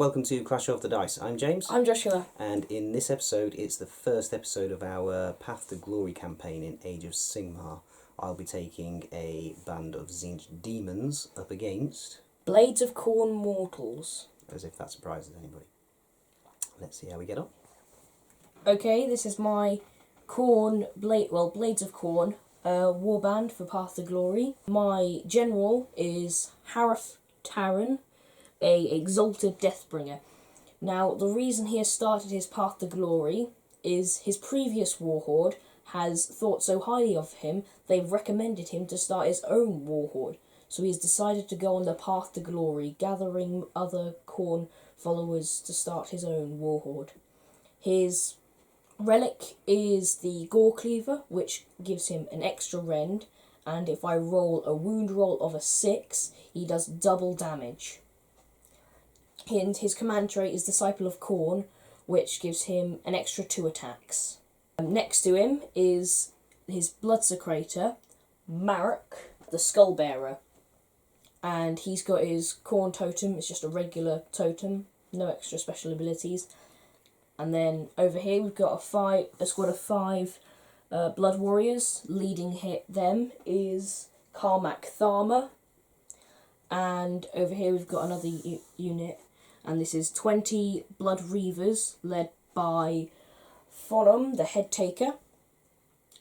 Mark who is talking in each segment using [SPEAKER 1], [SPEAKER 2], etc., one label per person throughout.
[SPEAKER 1] welcome to Crash Off the Dice. I'm James.
[SPEAKER 2] I'm Joshua.
[SPEAKER 1] And in this episode, it's the first episode of our Path to Glory campaign in Age of Sigmar. I'll be taking a band of Tzeentch demons up against...
[SPEAKER 2] Blades of Khorne mortals.
[SPEAKER 1] As if that surprises anybody. Let's see how we get on.
[SPEAKER 2] Okay, this is my Blades of Khorne warband for Path to Glory. My general is Harith Taran, a Exalted Deathbringer. Now, the reason he has started his Path to Glory is his previous warhorde has thought so highly of him, they've recommended him to start his own warhorde. So he's decided to go on the Path to Glory, gathering other Khorne followers to start his own warhorde. His relic is the Gore Cleaver, which gives him an extra rend, and if I roll a wound roll of a 6, he does double damage. And his command trait is Disciple of Khorne, which gives him an extra 2 attacks. Next to him is his Bloodsecrator, Marek, the Skullbearer. And he's got his Khorne totem, it's just a regular totem, no extra special abilities. And then over here we've got a squad of 5 Blood Warriors. Leading them is Carmack Tharma. And over here we've got another unit, and this is 20 Blood Reavers, led by Fonum, the Head Taker.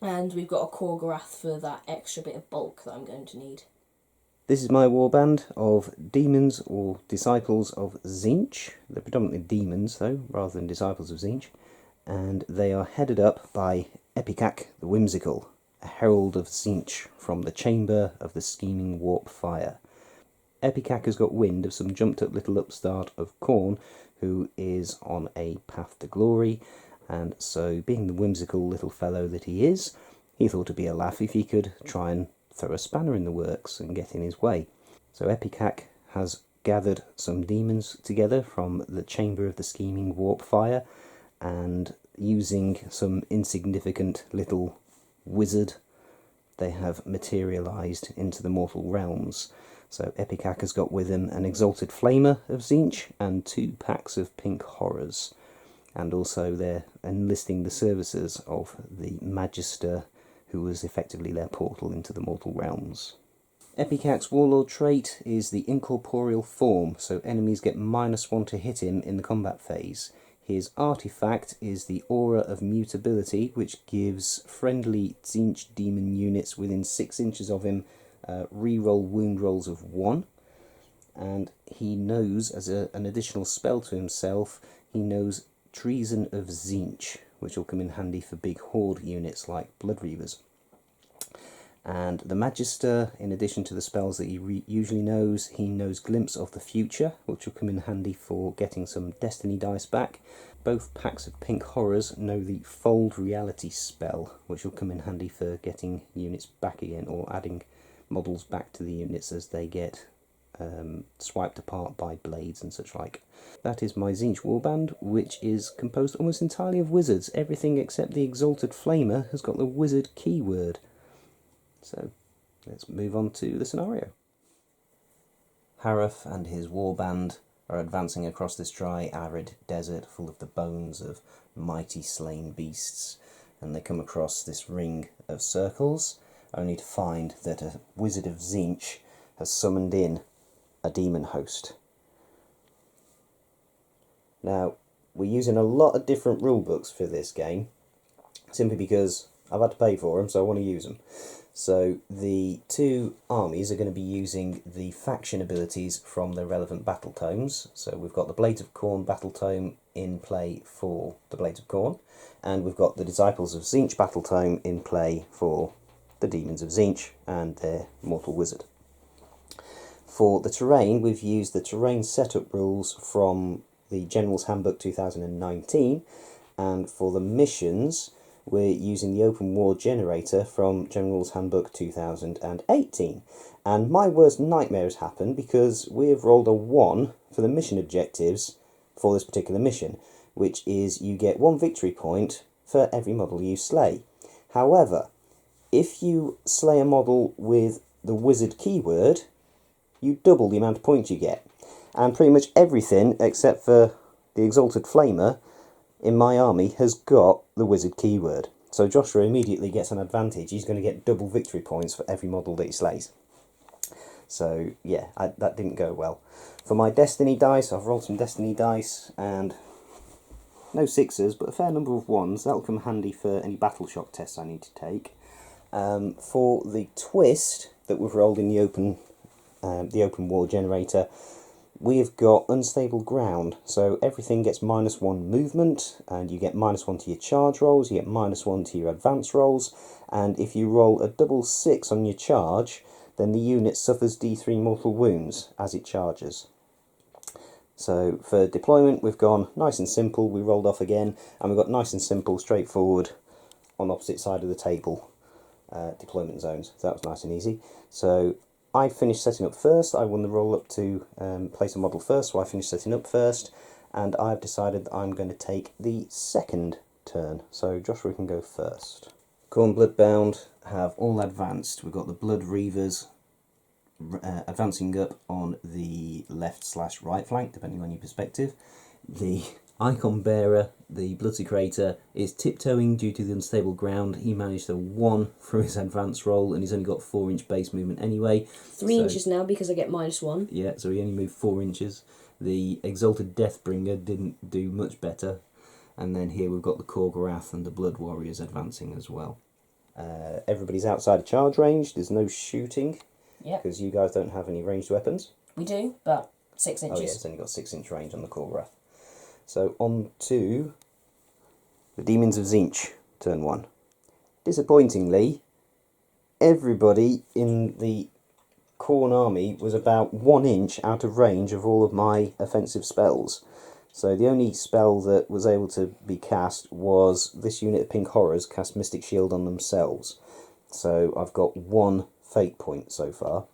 [SPEAKER 2] And we've got a Korgorath for that extra bit of bulk that I'm going to need.
[SPEAKER 1] This is my warband of demons or disciples of Tzeentch. They're predominantly demons, though, rather than disciples of Tzeentch. And they are headed up by Epikak the Whimsical, a herald of Tzeentch from the chamber of the scheming warp fire. Epikak has got wind of some jumped-up little upstart of Khorne, who is on a path to glory, and so, being the whimsical little fellow that he is, he thought it'd be a laugh if he could try and throw a spanner in the works and get in his way. So Epikak has gathered some demons together from the chamber of the scheming warp fire, and using some insignificant little wizard, they have materialised into the mortal realms. So Epikak has got with him an Exalted Flamer of Tzeentch and 2 packs of pink horrors. And also they're enlisting the services of the Magister, who was effectively their portal into the mortal realms. Epikak's warlord trait is the incorporeal form, so enemies get -1 to hit him in the combat phase. His artifact is the Aura of Mutability, which gives friendly Tzeentch demon units within 6 inches of him re-roll wound rolls of 1. And he knows, as an additional spell to himself, he knows Treason of Tzeentch, which will come in handy for big horde units like Blood Reavers. And the Magister, in addition to the spells that he usually knows, he knows Glimpse of the Future, which will come in handy for getting some Destiny dice back. Both packs of pink horrors know the Fold Reality spell, which will come in handy for getting units back again, or adding models back to the units as they get swiped apart by blades and such like. That is my Tzeentch warband, which is composed almost entirely of wizards. Everything except the Exalted Flamer has got the wizard keyword. So, let's move on to the scenario. Harith and his warband are advancing across this dry, arid desert full of the bones of mighty slain beasts, and they come across this ring of circles, only to find that a wizard of Tzeentch has summoned in a demon host. Now, we're using a lot of different rulebooks for this game, simply because I've had to pay for them, so I want to use them. So the 2 armies are going to be using the faction abilities from the relevant battle tomes. So we've got the Blades of Khorne battle tome in play for the Blades of Khorne, and we've got the Disciples of Tzeentch battle tome in play for the Demons of Tzeentch and their Mortal Wizard. For the terrain, we've used the terrain setup rules from the General's Handbook 2019, and for the missions, we're using the Open War Generator from General's Handbook 2018. And my worst nightmare has happened because we have rolled a 1 for the mission objectives for this particular mission, which is you get 1 victory point for every model you slay. However, if you slay a model with the wizard keyword, you double the amount of points you get. And pretty much everything, except for the Exalted Flamer, in my army has got the wizard keyword. So Joshua immediately gets an advantage. He's going to get double victory points for every model that he slays. So yeah, that didn't go well. For my Destiny dice, I've rolled some Destiny dice, and no sixes, but a fair number of ones. That'll come handy for any battle shock tests I need to take. For the twist that we've rolled in the open war generator, we have got unstable ground, so everything gets -1 movement, and you get -1 to your charge rolls, you get -1 to your advance rolls, and if you roll a double 6 on your charge, then the unit suffers D3 mortal wounds as it charges. So for deployment, we've gone nice and simple. We rolled off again, and we've got nice and simple, straightforward, on the opposite side of the table deployment zones. So that was nice and easy. So I finished setting up first. I won the roll up to place a model first, so I finished setting up first, and I've decided that I'm going to take the second turn. So Joshua can go first. Khorne Bloodbound have all advanced. We've got the Blood Reavers advancing up on the left/right flank, depending on your perspective. The Icon Bearer, the Bloodsecrator, is tiptoeing due to the unstable ground. He managed a 1 through his advance roll, and he's only got 4-inch base movement anyway.
[SPEAKER 2] 3 inches now because I get -1.
[SPEAKER 1] Yeah, so he only moved 4 inches. The Exalted Deathbringer didn't do much better. And then here we've got the Khorgorath and the Blood Warriors advancing as well. Everybody's outside of charge range. There's no shooting.
[SPEAKER 2] Yep.
[SPEAKER 1] Because you guys don't have any ranged weapons.
[SPEAKER 2] We do, but 6 inches.
[SPEAKER 1] Oh yeah, it's only got 6-inch range on the Khorgorath. So on to the Demons of Tzeentch, turn 1. Disappointingly, everybody in the Khorne army was about 1 inch out of range of all of my offensive spells. So the only spell that was able to be cast was this unit of Pink Horrors cast Mystic Shield on themselves. So I've got 1 fate point so far.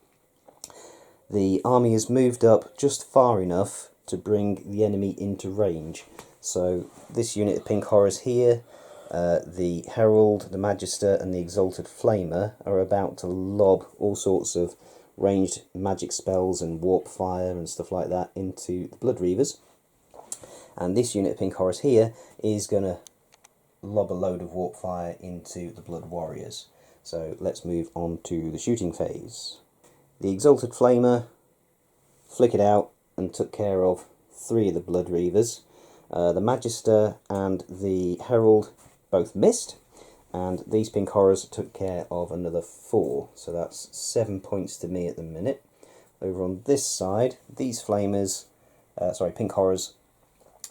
[SPEAKER 1] The army has moved up just far enough to bring the enemy into range. So this unit of Pink Horrors here, the Herald, the Magister and the Exalted Flamer are about to lob all sorts of ranged magic spells and warp fire and stuff like that into the Blood Reavers. And this unit of Pink Horrors here is going to lob a load of warp fire into the Blood Warriors. So let's move on to the shooting phase. The Exalted Flamer flickered out and took care of 3 of the Blood Reavers. The Magister and the Herald both missed, and these Pink Horrors took care of another 4. So that's 7 points to me at the minute. Over on this side, these Pink Horrors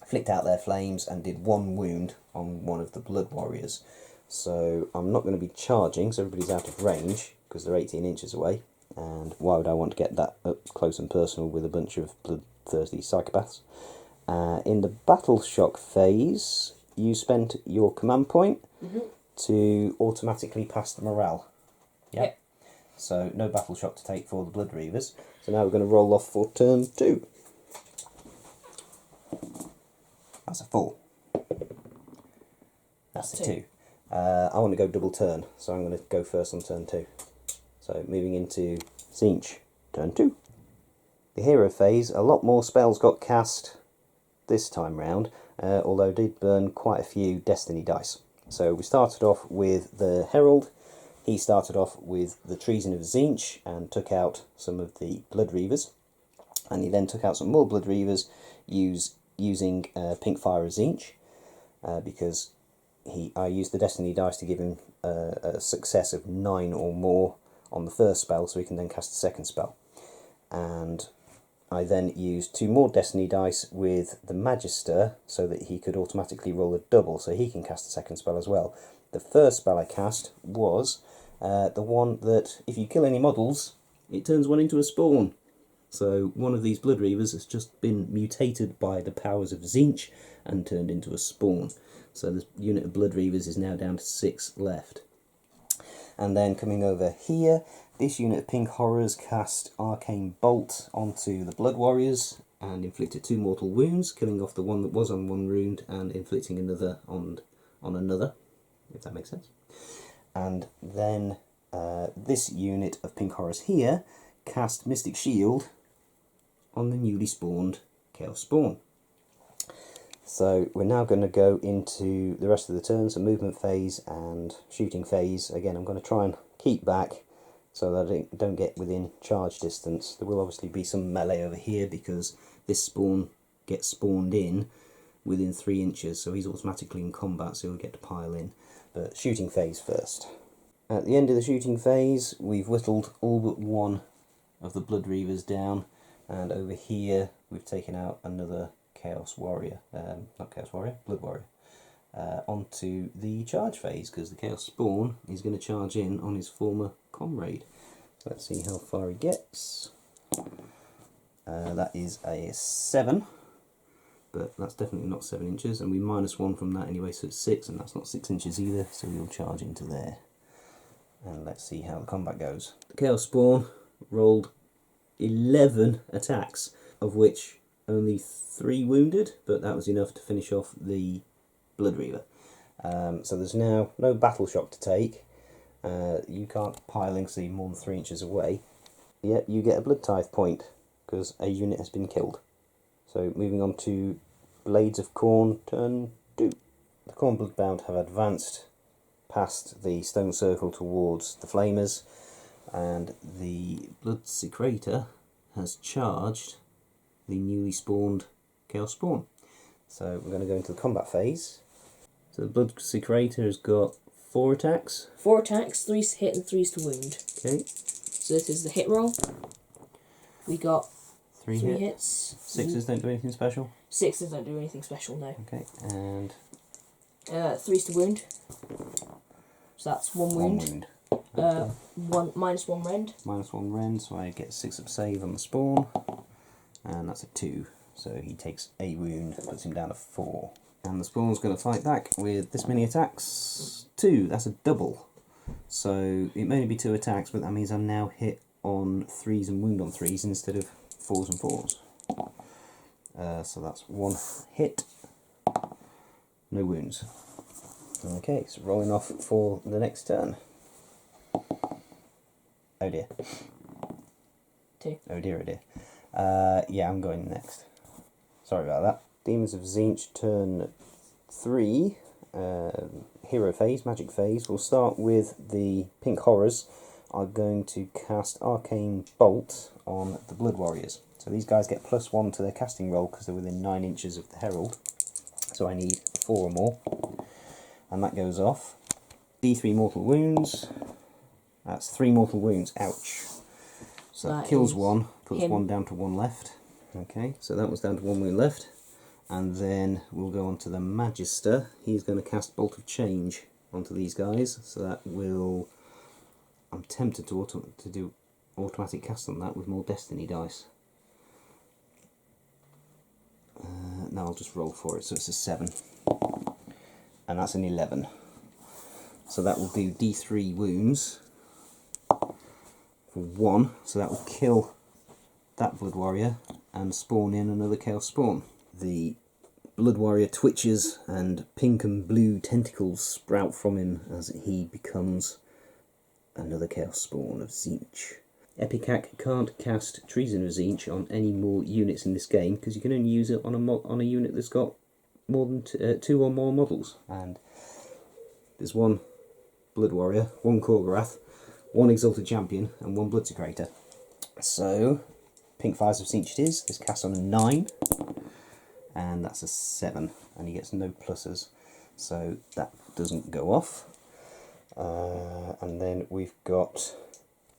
[SPEAKER 1] flicked out their flames and did 1 wound on one of the Blood Warriors. So I'm not going to be charging, so everybody's out of range because they're 18 inches away. And why would I want to get that up close and personal with a bunch of bloodthirsty psychopaths? In the battle shock phase, you spent your command point to automatically pass the morale. Yep. So no battle shock to take for the Blood Reavers. So now we're going to roll off for turn 2. That's a 4. That's a 2. I want to go double turn, so I'm going to go first on turn 2. So moving into Tzeentch, turn 2. The hero phase, a lot more spells got cast this time round, although did burn quite a few Destiny dice. So we started off with the Herald. He started off with the Treason of Tzeentch and took out some of the Blood Reavers. And he then took out some more Blood Reavers using Pink Fire of Tzeentch, because I used the Destiny dice to give him a success of 9 or more on the first spell, so he can then cast the second spell. And I then used 2 more Destiny dice with the Magister so that he could automatically roll a double, so he can cast the second spell as well. The first spell I cast was the one that if you kill any models, it turns one into a spawn. So one of these Blood Reavers has just been mutated by the powers of Tzeentch and turned into a spawn. So the unit of Blood Reavers is now down to 6 left. And then coming over here, this unit of Pink Horrors cast Arcane Bolt onto the Blood Warriors and inflicted 2 mortal wounds, killing off the one that was on 1 wound and inflicting another on another, if that makes sense. And then this unit of Pink Horrors here cast Mystic Shield on the newly spawned Chaos Spawn. So we're now going to go into the rest of the turn, so movement phase and shooting phase. Again, I'm going to try and keep back so that I don't get within charge distance. There will obviously be some melee over here because this spawn gets spawned in within 3 inches, so he's automatically in combat, so he'll get to pile in. But shooting phase first. At the end of the shooting phase, we've whittled all but one of the Blood Reavers down, and over here we've taken out another Chaos Warrior, not Chaos Warrior, Blood Warrior, onto the charge phase, because the Chaos Spawn is going to charge in on his former comrade. So let's see how far he gets. That is a 7, but that's definitely not 7 inches, and we -1 from that anyway, so it's 6, and that's not 6 inches either, so we'll charge into there. And let's see how the combat goes. The Chaos Spawn rolled 11 attacks, of which only 3 wounded, but that was enough to finish off the Blood Reaver. So there's now no battle shock to take. You can't pile in, see more than 3 inches away. Yet you get a blood tithe point because a unit has been killed. So moving on to Blades of Khorne, turn 2. The Khorne Bloodbound have advanced past the stone circle towards the Flamers, and the Blood Secretor has charged the newly spawned Chaos Spawn. So we're going to go into the combat phase. So the Blood Secretor has got 4 attacks.
[SPEAKER 2] 4 attacks, 3 to hit and 3 to wound.
[SPEAKER 1] Okay.
[SPEAKER 2] So this is the hit roll. We got
[SPEAKER 1] 3
[SPEAKER 2] hits.
[SPEAKER 1] 6s don't do anything special.
[SPEAKER 2] 6s don't do anything special, no.
[SPEAKER 1] Okay, and
[SPEAKER 2] 3's to wound. So that's 1 wound.
[SPEAKER 1] 1 wound.
[SPEAKER 2] -1 rend.
[SPEAKER 1] -1 rend, so I get 6 up save on the spawn, and that's a 2. So he takes a wound, puts him down to 4. And the spawn's going to fight back with this many attacks. 2, that's a double. So it may only be 2 attacks, but that means I'm now hit on 3s and wound on 3s instead of 4s and 4s. So that's 1 hit, no wounds. Okay, so rolling off for the next turn. Oh dear.
[SPEAKER 2] 2.
[SPEAKER 1] Oh dear, oh dear. Yeah, I'm going next. Sorry about that. Demons of Tzeentch, turn 3. Hero phase, magic phase. We'll start with the Pink Horrors. I'm going to cast Arcane Bolt on the Blood Warriors. So these guys get +1 to their casting roll because they're within 9 inches of the Herald. So I need 4 or more. And that goes off. D3 mortal wounds. That's 3 mortal wounds. Ouch. So that kills 1, puts 1 down to 1 left. Okay, so that was down to 1 wound left. And then we'll go on to the Magister. He's going to cast Bolt of Change onto these guys. So that will... I'm tempted to do automatic cast on that with more Destiny dice. No, I'll just roll for it. So it's a 7. And that's an 11. So that will do D3 wounds for 1. So that will kill that Blood Warrior and spawn in another Chaos Spawn. The Blood Warrior twitches and pink and blue tentacles sprout from him as he becomes another Chaos Spawn of Tzeentch. Epicac can't cast Treason of Tzeentch on any more units in this game because you can only use it on a unit that's got more than 2 or more models. And there's 1 Blood Warrior, 1 Korgorath, 1 Exalted Champion, and 1 Blood Secretor. So, Pink Fires of Tzeentch it is. It's cast on a 9, and that's a 7, and he gets no pluses, so that doesn't go off. And then we've got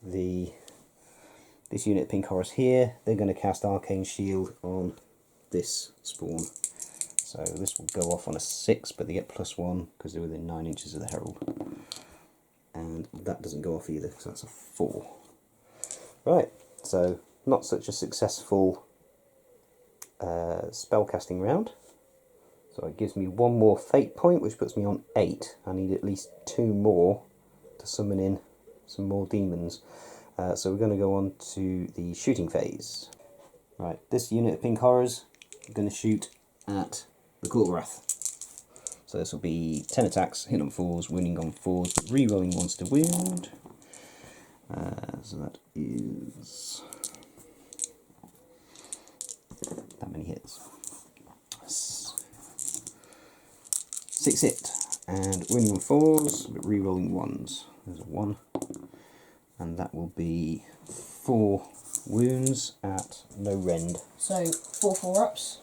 [SPEAKER 1] this unit Pink Horrors here. They're going to cast Arcane Shield on this spawn. So this will go off on a 6, but they get +1 because they're within 9 inches of the Herald. And that doesn't go off either, so that's a 4. Right, so not such a successful spellcasting round. So it gives me 1 more fate point, which puts me on 8. I need at least 2 more to summon in some more demons. So we're going to go on to the shooting phase. Right, this unit of Pink Horrors is going to shoot at the Korgorath. So this will be 10 attacks, hit on 4s, wounding on 4s, re-rolling 1s to wound. So that is that many hits. 6 hit, and winning on 4s, but re-rolling 1s. There's a 1, and that will be 4 wounds at no rend.
[SPEAKER 2] So 4 4-ups.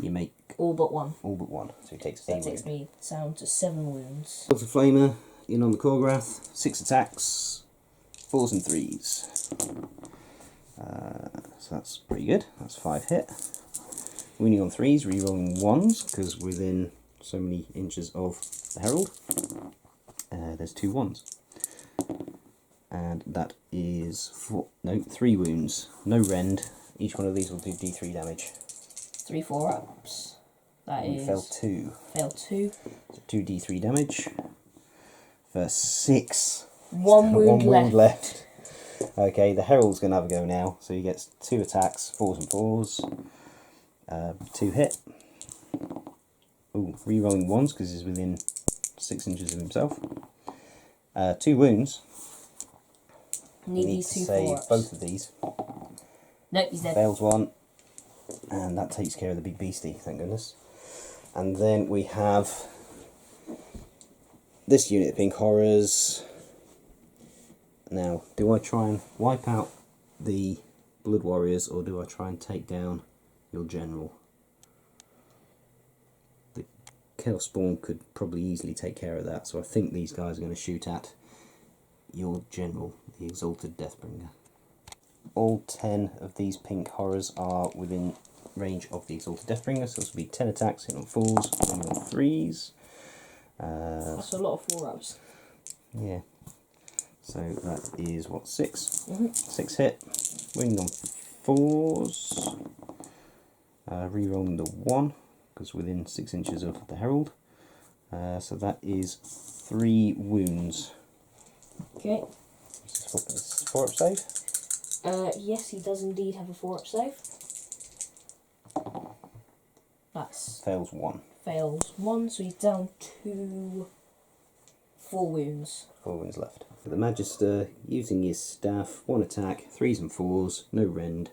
[SPEAKER 1] You make
[SPEAKER 2] all but 1.
[SPEAKER 1] All but 1, so he takes
[SPEAKER 2] So
[SPEAKER 1] a
[SPEAKER 2] that takes me down to 7 wounds.
[SPEAKER 1] Exalted Flamer in on the Korgrath, 6 attacks, 4s and 3s. So that's pretty good. That's 5 hit. Winning on 3s, re-rolling 1s, because within so many inches of the Herald, there's 2 1s. And that is 3 wounds, no rend. Each one of these will do D3 damage.
[SPEAKER 2] 3 4-ups. That is.
[SPEAKER 1] Fail 2.
[SPEAKER 2] Fail 2.
[SPEAKER 1] So 2 D3 damage. For 6.
[SPEAKER 2] 1 wound left.
[SPEAKER 1] Okay, the Herald's going to have a go now. So he gets 2 attacks, 4s and 4s. 2 hit. Ooh, re-rolling 1s because he's within 6 inches of himself. 2 wounds.
[SPEAKER 2] Need
[SPEAKER 1] you
[SPEAKER 2] these
[SPEAKER 1] to
[SPEAKER 2] 2
[SPEAKER 1] save
[SPEAKER 2] 4-ups.
[SPEAKER 1] both of these.
[SPEAKER 2] Nope, he's dead.
[SPEAKER 1] Fails 1. And that takes care of the big beastie, thank goodness. And then we have this unit of Pink Horrors. Now, do I try and wipe out the Blood Warriors, or do I try and take down your general? The Chaos Spawn could probably easily take care of that, so I think these guys are going to shoot at your general, the Exalted Deathbringer. All 10 of these Pink Horrors are within range of the Exalted Deathbringer, so this will be 10 attacks, hitting on 4s, hitting on 3s.
[SPEAKER 2] That's a lot of 4-ups.
[SPEAKER 1] Yeah. So that is, what, 6? 6 hit. Winning on 4s. Re-rolling the 1, because within 6 inches of the Herald. So that is 3 wounds.
[SPEAKER 2] Okay.
[SPEAKER 1] Is this 4-up save?
[SPEAKER 2] Yes, he does indeed have a 4-up save. That's
[SPEAKER 1] Fails 1.
[SPEAKER 2] fails 1, so he's down to 4 wounds.
[SPEAKER 1] 4 wounds left. The Magister, using his staff, 1 attack, 3s and 4s, no rend,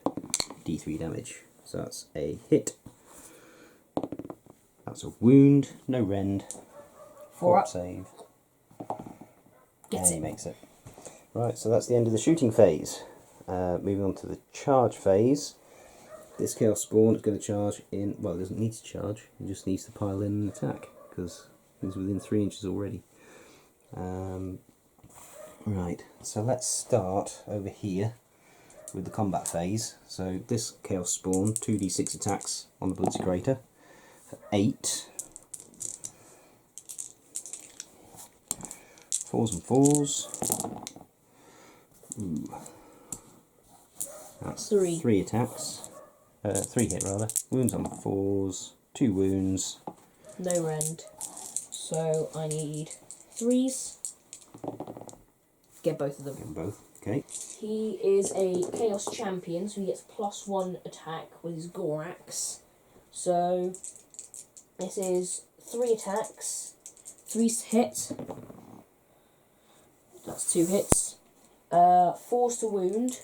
[SPEAKER 1] D3 damage. So that's a hit. That's a wound, no rend, 4-up save.
[SPEAKER 2] Gets
[SPEAKER 1] and he
[SPEAKER 2] it.
[SPEAKER 1] makes it. Right, so that's the end of the shooting phase. Moving on to the charge phase. This Chaos Spawn is going to charge in, well, it doesn't need to charge, it just needs to pile in an attack, because he's within 3 inches already. Right, so let's start over here with the combat phase. So this Chaos Spawn, 2d6 attacks on the Blood Secretor, 8. 4s and 4s. Ooh. That's 3 attacks. 3 hit rather. Wounds on 4s. 2 wounds.
[SPEAKER 2] No rend. So I need 3s. Get both of them.
[SPEAKER 1] Get both. Okay.
[SPEAKER 2] He is a Chaos Champion, so he gets +1 attack with his Gorax. So this is 3 attacks. 3 hits. That's 2 hits. 4s to wound.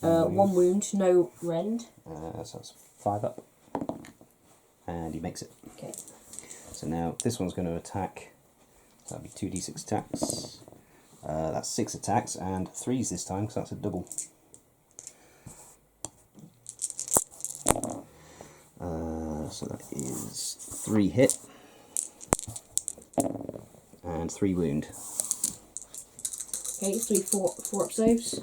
[SPEAKER 2] 1 wound, no rend.
[SPEAKER 1] So that's 5 up. And he makes it.
[SPEAKER 2] Okay.
[SPEAKER 1] So now this one's going to attack. So that'll be 2d6 attacks. That's 6 attacks and 3s this time, because that's a double. So that is 3 hit and 3 wound.
[SPEAKER 2] Okay, 3 4-up saves.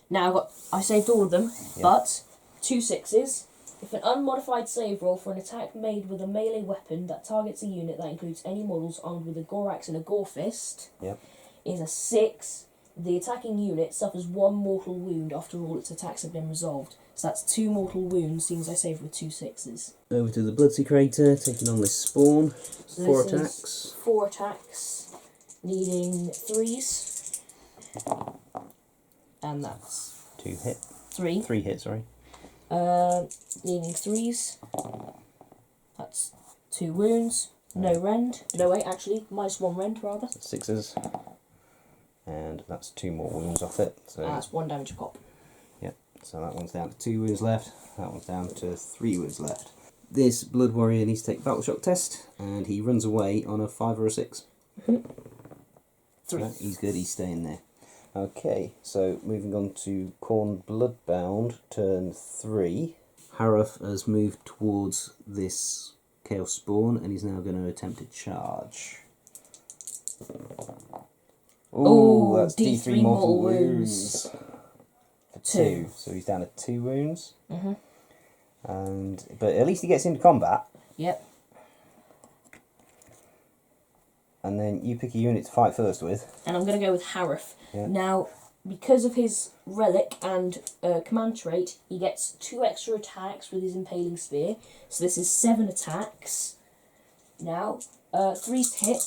[SPEAKER 2] Now I saved all of them,
[SPEAKER 1] Yep.
[SPEAKER 2] but 2 6s. If an unmodified save roll for an attack made with a melee weapon that targets a unit that includes any models armed with a Gorax and a Gorefist
[SPEAKER 1] Yep.
[SPEAKER 2] is a 6, the attacking unit suffers 1 mortal wound after all its attacks have been resolved. So that's 2 mortal wounds, seeing as I saved with 2 6s.
[SPEAKER 1] Over to the Blood Secretor, taking on this Spawn.
[SPEAKER 2] So
[SPEAKER 1] 4
[SPEAKER 2] this is
[SPEAKER 1] attacks.
[SPEAKER 2] 4 attacks, needing 3s. And that's
[SPEAKER 1] 2 hit.
[SPEAKER 2] 3.
[SPEAKER 1] 3 hit, sorry.
[SPEAKER 2] Needing 3s. That's 2 wounds. No rend. No, wait, actually, -1 rend, rather.
[SPEAKER 1] 6s. And that's 2 more wounds off it. So
[SPEAKER 2] That's 1 damage a pop.
[SPEAKER 1] yep. So that one's down to 2 wounds left, that one's down to 3 wounds left. This Blood Warrior needs to take Battle Shock test, and he runs away on a 5 or a 6.
[SPEAKER 2] 3.
[SPEAKER 1] No, he's good, he's staying there. Okay, so moving on to Khorne Bloodbound, turn 3. Hareth has moved towards this Chaos Spawn, and he's now going to attempt to charge.
[SPEAKER 2] Ooh,
[SPEAKER 1] that's
[SPEAKER 2] D3 mortal wounds.
[SPEAKER 1] For 2. So he's down to 2 wounds. But at least he gets into combat.
[SPEAKER 2] Yep.
[SPEAKER 1] And then you pick a unit to fight first with.
[SPEAKER 2] And I'm going to go with Hareth.
[SPEAKER 1] Yeah.
[SPEAKER 2] Now, because of his relic and command trait, he gets 2 extra attacks with his Impaling Spear. So this is 7 attacks. Now, 3's to hit.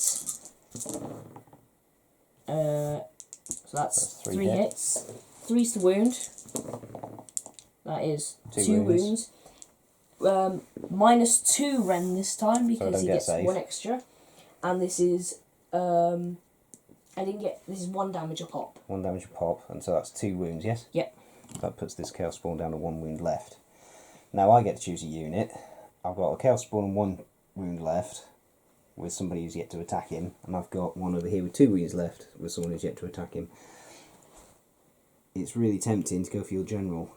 [SPEAKER 2] So that's 3 hits. 3's to wound. That is 2 wounds. Minus 2 Ren this time because he gets 1 extra. And this is this is 1 damage a pop.
[SPEAKER 1] 1 damage a pop, and so that's 2 wounds, yes?
[SPEAKER 2] Yep.
[SPEAKER 1] That puts this Chaos Spawn down to 1 wound left. Now I get to choose a unit. I've got a Chaos Spawn and 1 wound left with somebody who's yet to attack him, and I've got one over here with 2 wounds left with someone who's yet to attack him. It's really tempting to go for your general.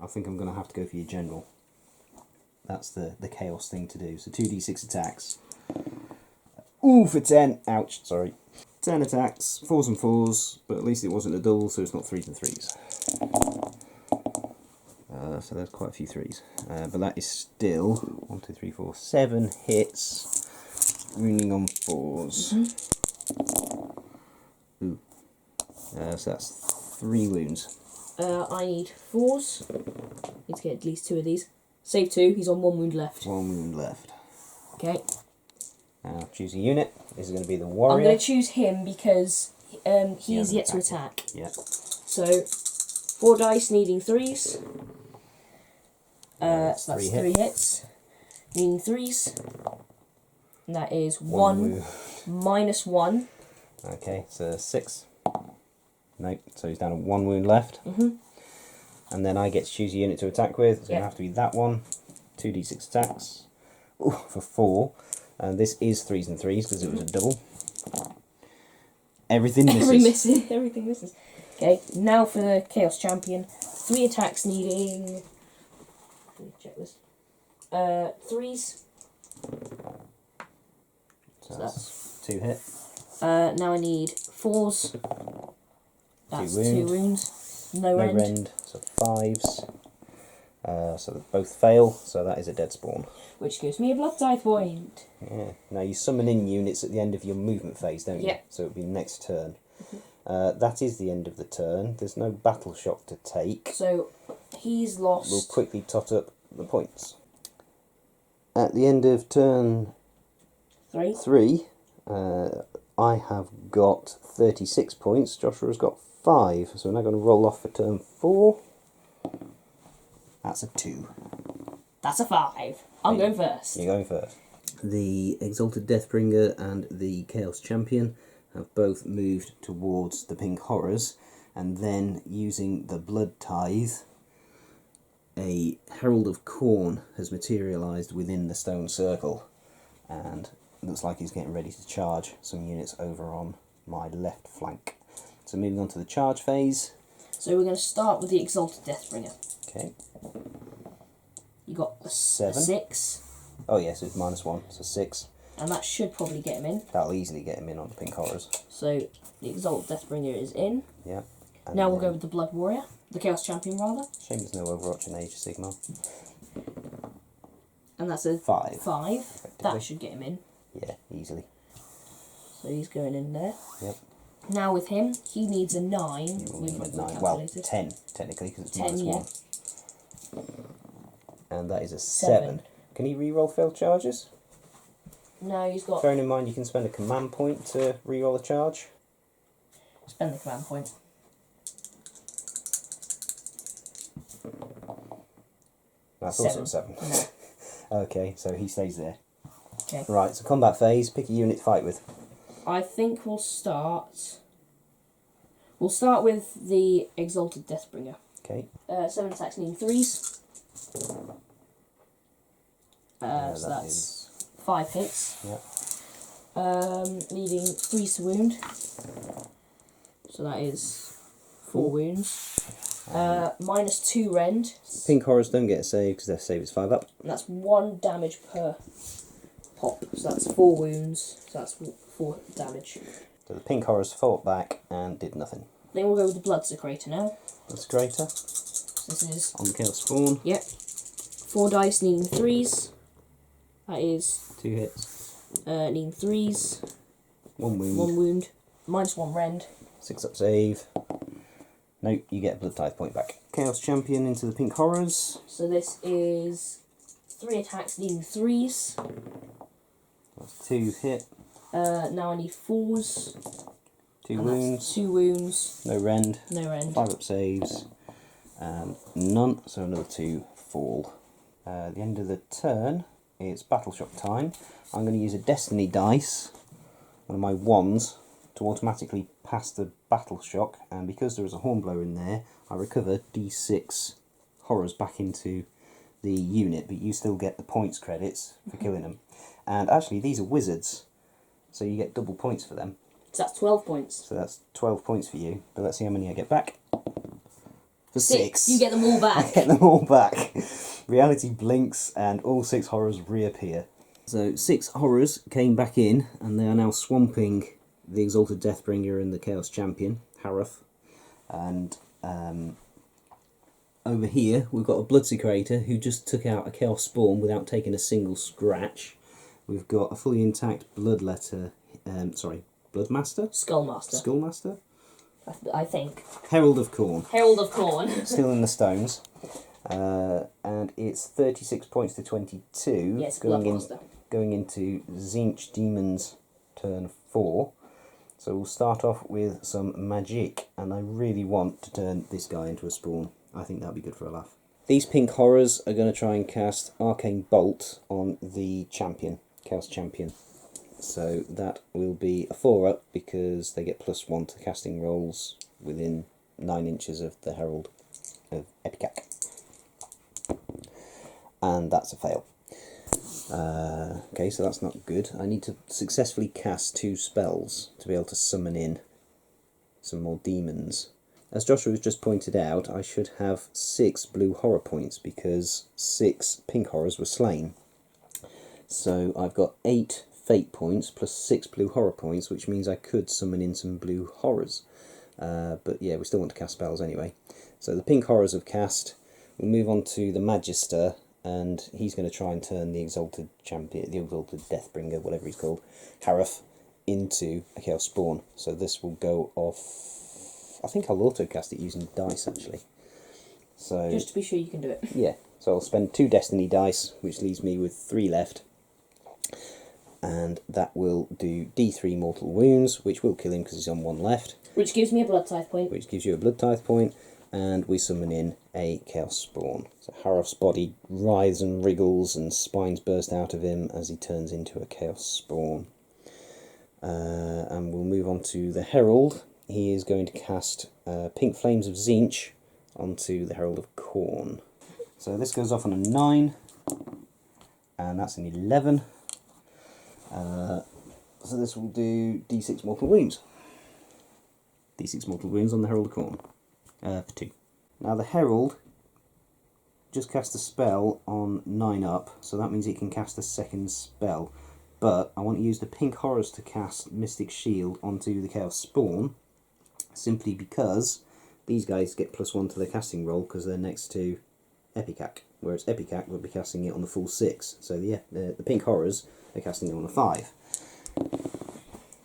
[SPEAKER 1] I think I'm going to have to go for your general. That's the chaos thing to do. So 2d6 attacks. Ooh, for 10. Ouch, sorry. 10 attacks, 4s and 4s, but at least it wasn't a double, so it's not 3s and 3s. So there's quite a few 3s. But that is still 1, 2, 3, 4, 7 hits, wounding on 4s. Ooh. So that's 3 wounds.
[SPEAKER 2] I need 4s. Need to get at least 2 of these. Save 2, he's on 1 wound left.
[SPEAKER 1] 1 wound left.
[SPEAKER 2] Okay.
[SPEAKER 1] Now choose a unit. This is going to be the warrior.
[SPEAKER 2] I'm going to choose him because he is yet to attack.
[SPEAKER 1] Yeah.
[SPEAKER 2] So 4 dice needing 3s. So that's 3 hits. Needing 3s. And that is 1 minus 1.
[SPEAKER 1] Okay, so 6. Nope, so he's down to 1 wound left. And then I get to choose a unit to attack with. It's going to have to be that one. 2d6 attacks. Ooh, for 4. And this is 3s and 3s because it was a double. Everything misses.
[SPEAKER 2] Everything misses. Okay, now for the Chaos Champion. 3 attacks needing... Let me check this. 3s.
[SPEAKER 1] So that's 2 hit.
[SPEAKER 2] Now I need 4s. That's 2 wounds. No rend.
[SPEAKER 1] So 5s. So they both fail, so that is a dead spawn.
[SPEAKER 2] Which gives me a blood tithe point.
[SPEAKER 1] Yeah. Now you summon in units at the end of your movement phase, don't you?
[SPEAKER 2] Yeah.
[SPEAKER 1] So it'll be next turn. That is the end of the turn. There's no battle shock to take.
[SPEAKER 2] So he's lost.
[SPEAKER 1] We'll quickly tot up the points. At the end of turn 3, I have got 36 points. Joshua's got 5. So we're now going to roll off for turn 4. That's a 2.
[SPEAKER 2] That's a 5. I'm going first.
[SPEAKER 1] You're going first. The Exalted Deathbringer and the Chaos Champion have both moved towards the Pink Horrors, and then using the Blood Tithe, a Herald of Khorne has materialised within the stone circle, and looks like he's getting ready to charge some units over on my left flank. So moving on to the charge phase.
[SPEAKER 2] So we're going to start with the Exalted Deathbringer.
[SPEAKER 1] Okay.
[SPEAKER 2] You got a
[SPEAKER 1] 7.
[SPEAKER 2] 6.
[SPEAKER 1] Oh yes, it's -1, so 6.
[SPEAKER 2] And that should probably get him in.
[SPEAKER 1] That'll easily get him in on the Pink Horrors.
[SPEAKER 2] So the Exalted Deathbringer is in.
[SPEAKER 1] Yeah. And
[SPEAKER 2] now we'll go with the Blood Warrior. The Chaos Champion, rather.
[SPEAKER 1] Shame there's no Overwatch in Age of Sigmar.
[SPEAKER 2] And that's a
[SPEAKER 1] 5.
[SPEAKER 2] 5. That should get him in.
[SPEAKER 1] Yeah, easily.
[SPEAKER 2] So he's going in there.
[SPEAKER 1] Yep.
[SPEAKER 2] Now with him, he needs a 9.
[SPEAKER 1] With 9. Well, 10 technically because it's
[SPEAKER 2] 10,
[SPEAKER 1] -1. And that is a 7. Can he re-roll failed charges?
[SPEAKER 2] No, he's got...
[SPEAKER 1] Bearing in mind you can spend a command point to re-roll a charge.
[SPEAKER 2] Spend the command point.
[SPEAKER 1] That's also a 7.
[SPEAKER 2] No.
[SPEAKER 1] Okay, so he stays there.
[SPEAKER 2] Okay.
[SPEAKER 1] Right, so combat phase, pick a unit to fight with.
[SPEAKER 2] I think we'll start with the Exalted Deathbringer.
[SPEAKER 1] Okay.
[SPEAKER 2] 7 attacks needing 3s. So
[SPEAKER 1] that
[SPEAKER 2] that's
[SPEAKER 1] is
[SPEAKER 2] 5 hits.
[SPEAKER 1] yeah.
[SPEAKER 2] Needing 3 to wound. So that is 4 wounds. Minus 2 rend.
[SPEAKER 1] Pink horrors don't get a save because their save is 5 up.
[SPEAKER 2] And that's 1 damage per pop. So that's 4 wounds. So that's 4 damage.
[SPEAKER 1] So the pink horrors fought back and did nothing.
[SPEAKER 2] Then we'll go with the Blood Secretor now.
[SPEAKER 1] That's greater.
[SPEAKER 2] So this is...
[SPEAKER 1] On the chaos spawn.
[SPEAKER 2] Yep. 4 dice needing 3s. That is...
[SPEAKER 1] 2 hits.
[SPEAKER 2] Needing 3s.
[SPEAKER 1] 1 wound.
[SPEAKER 2] 1 wound. Minus 1 rend.
[SPEAKER 1] 6 up save. Nope, you get a blood tithe point back. Chaos champion into the pink horrors.
[SPEAKER 2] So this is 3 attacks needing 3s.
[SPEAKER 1] That's 2 hit.
[SPEAKER 2] Now I need 4s.
[SPEAKER 1] 2
[SPEAKER 2] and
[SPEAKER 1] wounds.
[SPEAKER 2] that's 2 wounds.
[SPEAKER 1] No rend.
[SPEAKER 2] No rend.
[SPEAKER 1] 5 up saves. And none, so another 2 fall. At the end of the turn, it's battle shock time. I'm going to use a destiny dice, one of my wands, to automatically pass the battle shock, and because there is a hornblower in there, I recover d6 horrors back into the unit, but you still get the points credits for killing them. And actually, these are wizards, so you get double points for them.
[SPEAKER 2] So that's 12 points.
[SPEAKER 1] So that's 12 points for you, but let's see how many I get back. For 6.
[SPEAKER 2] You get them all
[SPEAKER 1] I
[SPEAKER 2] back.
[SPEAKER 1] get them all back. Reality blinks and all 6 horrors reappear. So 6 horrors came back in, and they are now swamping the Exalted Deathbringer and the Chaos Champion, Hareth. And over here we've got a Blood Secretor who just took out a Chaos Spawn without taking a single scratch. We've got a fully intact Bloodmaster.
[SPEAKER 2] Skullmaster.
[SPEAKER 1] Skullmaster?
[SPEAKER 2] I think.
[SPEAKER 1] Herald of Khorne.
[SPEAKER 2] Herald of Khorne.
[SPEAKER 1] Still in the stones. And it's 36 points to 22.
[SPEAKER 2] Yes,
[SPEAKER 1] going into Tzeentch Demon's turn 4. So we'll start off with some magic, and I really want to turn this guy into a spawn. I think that'd be good for a laugh. These pink horrors are going to try and cast Arcane Bolt on the champion, Chaos Champion. So that will be a 4-up because they get +1 to casting rolls within 9 inches of the Herald of Epicac. And that's a fail. Okay, so that's not good. I need to successfully cast 2 spells to be able to summon in some more demons. As Joshua has just pointed out, I should have 6 blue horror points because 6 pink horrors were slain. So I've got 8 fate points plus 6 blue horror points, which means I could summon in some blue horrors. But yeah, we still want to cast spells anyway. So the pink horrors have cast. We'll move on to the Magister, and he's going to try and turn the Exalted Champion, the Exalted Deathbringer, whatever he's called, Hareth, into a Chaos Spawn. So this will go off. I think I'll auto cast it using dice actually. So
[SPEAKER 2] just to be sure you can do it.
[SPEAKER 1] Yeah, so I'll spend 2 Destiny dice, which leaves me with 3 left. And that will do D3 mortal wounds, which will kill him because he's on 1 left.
[SPEAKER 2] Which gives me a blood tithe point.
[SPEAKER 1] Which gives you a blood tithe point, and we summon in a Chaos Spawn. So Hareth's body writhes and wriggles and spines burst out of him as he turns into a Chaos Spawn. And we'll move on to the Herald. He is going to cast Pink Flames of Tzeentch onto the Herald of Khorne. So this goes off on a 9, and that's an 11. So this will do D6 mortal wounds. D6 mortal wounds on the Herald of Khorne. For 2. Now the Herald just cast a spell on 9 up, so that means it can cast a second spell. But I want to use the pink horrors to cast Mystic Shield onto the Chaos Spawn, simply because these guys get +1 to their casting roll because they're next to Epicac, whereas Epicac will be casting it on the full 6. So yeah, the pink horrors are casting it on a 5.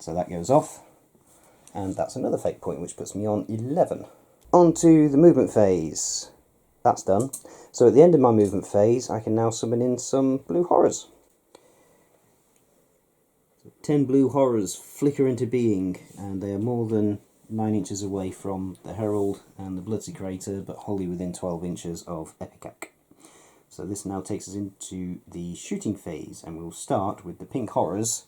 [SPEAKER 1] So that goes off, and that's another fate point, which puts me on 11. On to the movement phase. That's done. So at the end of my movement phase, I can now summon in some blue horrors. 10 blue horrors flicker into being, and they are more than 9 inches away from the Herald and the Blood Secretor, but wholly within 12 inches of Epicac. So this now takes us into the shooting phase, and we'll start with the pink horrors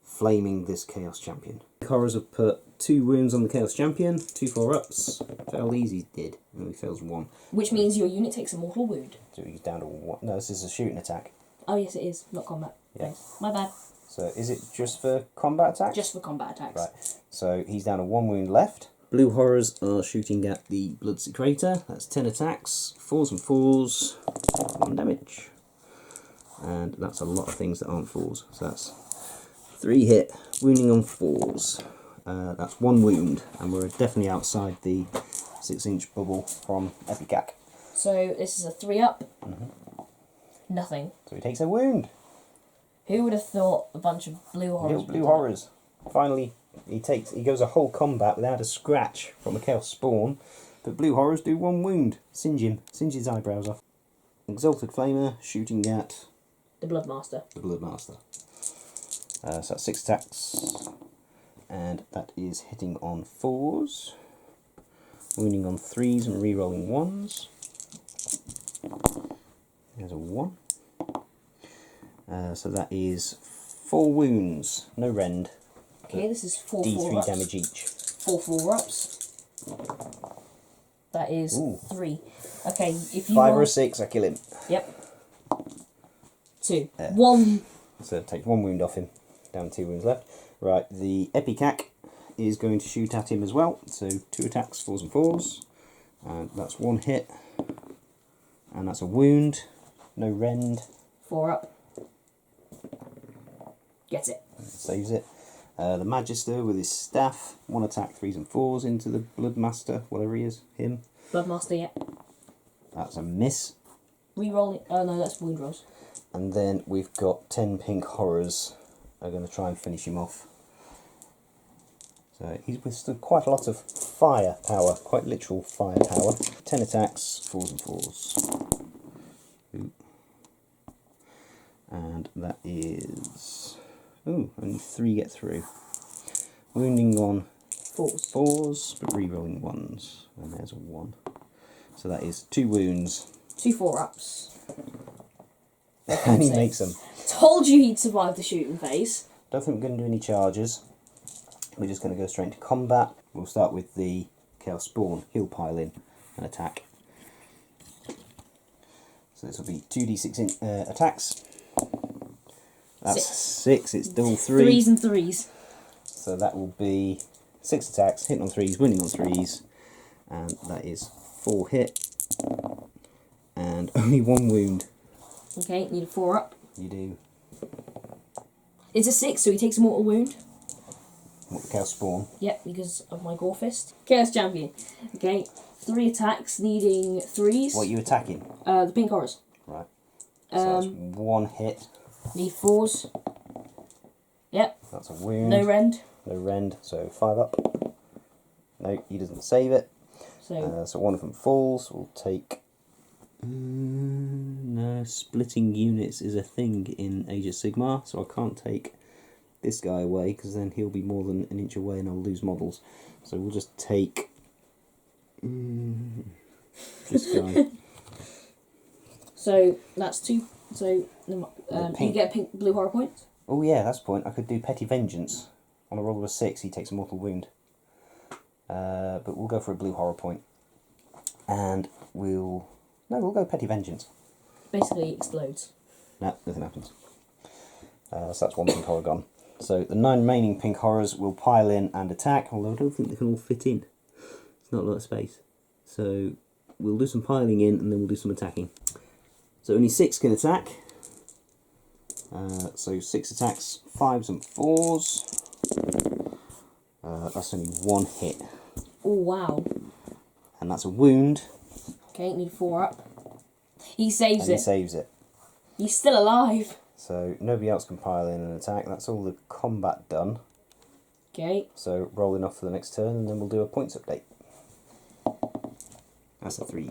[SPEAKER 1] flaming this Chaos Champion. horrors have put 2 wounds on the Chaos Champion, 2 4-ups. Failed these, he did. And he fails 1.
[SPEAKER 2] Which means your unit takes a mortal wound.
[SPEAKER 1] So he's down to 1. No, this is a shooting attack.
[SPEAKER 2] Oh yes, it is, not combat.
[SPEAKER 1] Yeah.
[SPEAKER 2] Nice. My bad.
[SPEAKER 1] So is it just for combat attacks?
[SPEAKER 2] Just for combat attacks.
[SPEAKER 1] Right. So he's down to 1 wound left. Blue horrors are shooting at the Blood Secretor. That's 10 attacks, 4s and 4s, 1 damage. And that's a lot of things that aren't 4s. So that's 3 hit, wounding on 4s. That's 1 wound, and we're definitely outside the 6-inch bubble from Epicac.
[SPEAKER 2] So this is a 3-up. Nothing.
[SPEAKER 1] So he takes a wound.
[SPEAKER 2] Who would have thought a bunch of blue horrors?
[SPEAKER 1] Blue horrors. Finally, he goes a whole combat without a scratch from a Chaos Spawn, but blue horrors do 1 wound. Singe his eyebrows off. Exalted Flamer shooting at
[SPEAKER 2] The Bloodmaster.
[SPEAKER 1] the Bloodmaster. So that's 6 attacks, and that is hitting on 4s, wounding on 3s and re-rolling 1s. There's a 1. So that is 4 wounds, no rend.
[SPEAKER 2] Okay, this is 4
[SPEAKER 1] D3
[SPEAKER 2] 4-ups.
[SPEAKER 1] damage each.
[SPEAKER 2] 4 4-ups. That is
[SPEAKER 1] Ooh.
[SPEAKER 2] 3. Okay, if you
[SPEAKER 1] 5 or
[SPEAKER 2] roll...
[SPEAKER 1] a 6, I kill him.
[SPEAKER 2] Yep. 2. 1.
[SPEAKER 1] So take 1 wound off him. Down 2 wounds left. Right, the Epicac is going to shoot at him as well. So 2 attacks, 4s and 4s. And that's 1 hit. And that's a wound. No rend.
[SPEAKER 2] 4 up. Gets it.
[SPEAKER 1] Saves it. The Magister with his staff. 1 attack, 3s and 4s into the Bloodmaster, whatever he is. Him.
[SPEAKER 2] Bloodmaster, yeah.
[SPEAKER 1] That's a miss.
[SPEAKER 2] Rerolling. Oh no, that's wound rolls.
[SPEAKER 1] And then we've got 10 pink horrors are going to try and finish him off. So he's withstood quite a lot of firepower, quite literal firepower. 10 attacks, 4s and 4s. Ooh. And that is... Ooh, only 3 get through. Wounding on 4s, but re-rolling 1s. And there's a 1. So that is 2 wounds.
[SPEAKER 2] 2 4-ups.
[SPEAKER 1] And he makes them.
[SPEAKER 2] Told you he'd survive the shooting phase.
[SPEAKER 1] Don't think we're going to do any charges. We're just going to go straight into combat. We'll start with the Chaos Spawn. He'll pile in and attack. So this will be 2d6 attacks. That's 6. It's double 3.
[SPEAKER 2] 3s and 3s.
[SPEAKER 1] So that will be 6 attacks, hitting on 3s, winning on 3s. And that is 4 hit. And only 1 wound.
[SPEAKER 2] Okay, need a 4-up.
[SPEAKER 1] You do.
[SPEAKER 2] It's a 6, so he takes a mortal wound.
[SPEAKER 1] What, the Chaos Spawn?
[SPEAKER 2] Yep, because of my Gore Fist. Chaos Champion. Okay, 3 attacks, needing 3s.
[SPEAKER 1] What are you attacking?
[SPEAKER 2] The pink horrors.
[SPEAKER 1] Right. So that's 1 hit.
[SPEAKER 2] Need 4s. Yep.
[SPEAKER 1] That's a wound.
[SPEAKER 2] No rend.
[SPEAKER 1] No rend, so 5 up. No, he doesn't save it. So one of them falls. We'll take... no, splitting units is a thing in Age of Sigmar, so I can't take this guy away, because then he'll be more than an inch away and I'll lose models. So we'll just take... this guy.
[SPEAKER 2] So that's 2. So you get a pink blue horror point.
[SPEAKER 1] Oh yeah, that's the point. I could do Petty Vengeance. On a roll of a 6, he takes a mortal wound. But we'll go for a blue horror point. And we'll go Petty Vengeance.
[SPEAKER 2] Basically explodes.
[SPEAKER 1] No, nothing happens. So that's 1 pink horror gone. So the 9 remaining pink horrors will pile in and attack, although I don't think they can all fit in. It's not a lot of space. So we'll do some piling in and then we'll do some attacking. So only 6 can attack. So 6 attacks, 5s and 4s. That's only 1 hit.
[SPEAKER 2] Oh wow.
[SPEAKER 1] And that's a wound.
[SPEAKER 2] Okay, need 4 up. He saves
[SPEAKER 1] And
[SPEAKER 2] it.
[SPEAKER 1] he saves it.
[SPEAKER 2] He's still alive.
[SPEAKER 1] So nobody else can pile in and attack. That's all the combat done.
[SPEAKER 2] Okay.
[SPEAKER 1] So rolling off for the next turn, and then we'll do a points update. That's a 3.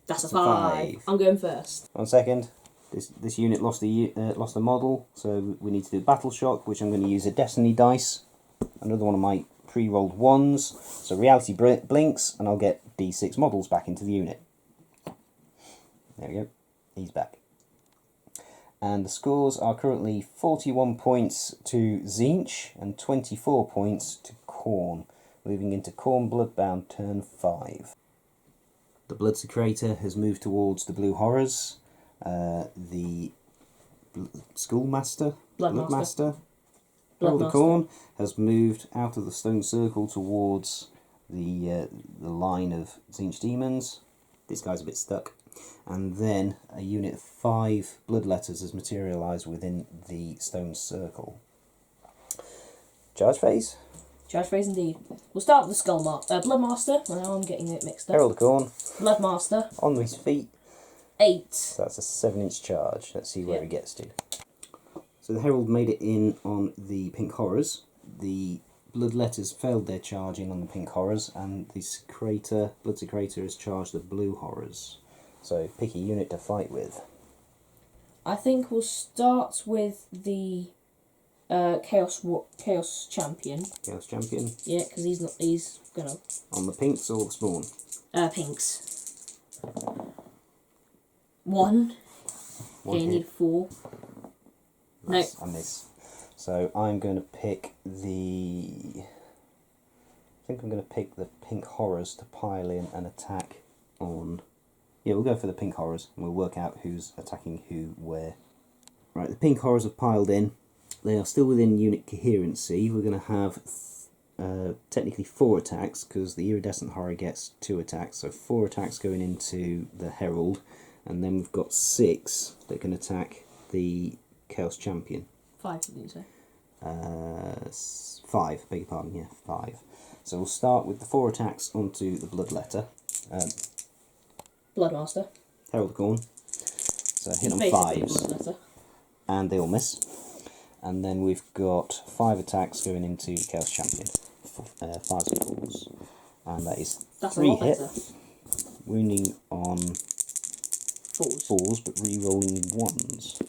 [SPEAKER 2] That's a 5. I'm going first.
[SPEAKER 1] 1 second. This unit lost a model, so we need to do battle shock, which I'm going to use a destiny dice. Another one of my pre-rolled 1s. So reality blinks, and I'll get d6 models back into the unit. There we go. He's back. And the scores are currently 41 points to Tzeentch and 24 points to Khorne. Moving into Khorne Bloodbound turn 5. The Bloodsecrator has moved towards the Blue Horrors. The Schoolmaster, Bloodmaster, Herald of Khorne has moved out of the stone circle towards the line of Tzeentch demons. This guy's a bit stuck. And then a unit of 5 Bloodletters has materialised within the stone circle. Charge phase?
[SPEAKER 2] Charge phase indeed. We'll start with the Bloodmaster. Now I'm getting it mixed up.
[SPEAKER 1] Herald of Khorne.
[SPEAKER 2] Bloodmaster.
[SPEAKER 1] On his feet.
[SPEAKER 2] 8.
[SPEAKER 1] So that's a 7-inch charge. Let's see where he gets to. So the Herald made it in on the Pink Horrors. The Bloodletters failed their charge in on the Pink Horrors, and the Bloodsecrator has charged the Blue Horrors. So pick a unit to fight with.
[SPEAKER 2] I think we'll start with the Chaos Champion.
[SPEAKER 1] Chaos Champion.
[SPEAKER 2] Yeah, because he's gonna.
[SPEAKER 1] On the pinks or the spawn?
[SPEAKER 2] Pinks. 1.
[SPEAKER 1] One
[SPEAKER 2] Okay,
[SPEAKER 1] hit.
[SPEAKER 2] need 4.
[SPEAKER 1] Nice.
[SPEAKER 2] No.
[SPEAKER 1] I miss. So I'm going to pick the... I think I'm going to pick the Pink Horrors to pile in an attack on... Yeah, we'll go for the Pink Horrors, and we'll work out who's attacking who where. Right, the Pink Horrors have piled in. They are still within unit coherency. We're going to have technically 4 attacks, because the Iridescent Horror gets 2 attacks. So 4 attacks going into the Herald, and then we've got 6 that can attack the Chaos Champion.
[SPEAKER 2] 5, did you say?
[SPEAKER 1] 5, beg your pardon, yeah, 5. So we'll start with the 4 attacks onto the Bloodletter.
[SPEAKER 2] Bloodmaster.
[SPEAKER 1] Herald of Khorne. So hit on
[SPEAKER 2] Basically
[SPEAKER 1] 5s.
[SPEAKER 2] Bloodletter.
[SPEAKER 1] And they all miss. And then we've got 5 attacks going into Chaos Champion. 5s and 4s. And that is
[SPEAKER 2] That's
[SPEAKER 1] 3
[SPEAKER 2] a lot
[SPEAKER 1] hit.
[SPEAKER 2] better.
[SPEAKER 1] Wounding on
[SPEAKER 2] 4s.
[SPEAKER 1] 4s, but re-rolling 1s.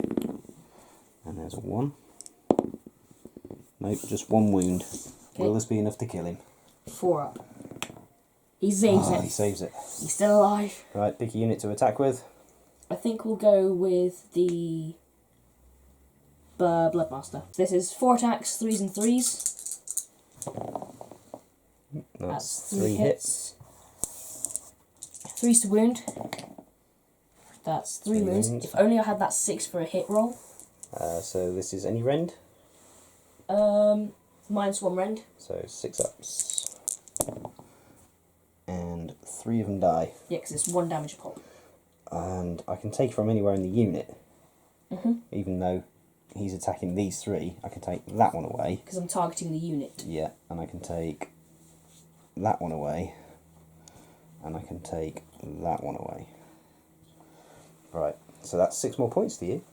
[SPEAKER 1] And there's a 1. Nope, just 1 wound.
[SPEAKER 2] Okay.
[SPEAKER 1] Will this be enough to kill him?
[SPEAKER 2] 4 up. He saves
[SPEAKER 1] He
[SPEAKER 2] it.
[SPEAKER 1] saves it.
[SPEAKER 2] He's still alive.
[SPEAKER 1] Right, pick a unit to attack with.
[SPEAKER 2] I think we'll go with the Bloodmaster. This is 4 attacks, 3s and 3s.
[SPEAKER 1] That's
[SPEAKER 2] 3
[SPEAKER 1] 3 hits.
[SPEAKER 2] 3s to wound. That's 3
[SPEAKER 1] 3
[SPEAKER 2] wounds.
[SPEAKER 1] wounds.
[SPEAKER 2] If only I had that 6 for a hit roll.
[SPEAKER 1] So this is any rend.
[SPEAKER 2] -1 rend.
[SPEAKER 1] So 6 ups. And 3 of them die.
[SPEAKER 2] Yeah, because it's 1 damage a pop.
[SPEAKER 1] And I can take from anywhere in the unit. Even though he's attacking these 3, I can take that one away.
[SPEAKER 2] Because I'm targeting the unit.
[SPEAKER 1] Yeah, and I can take that one away. And I can take that one away. Right, so that's 6 more points to you.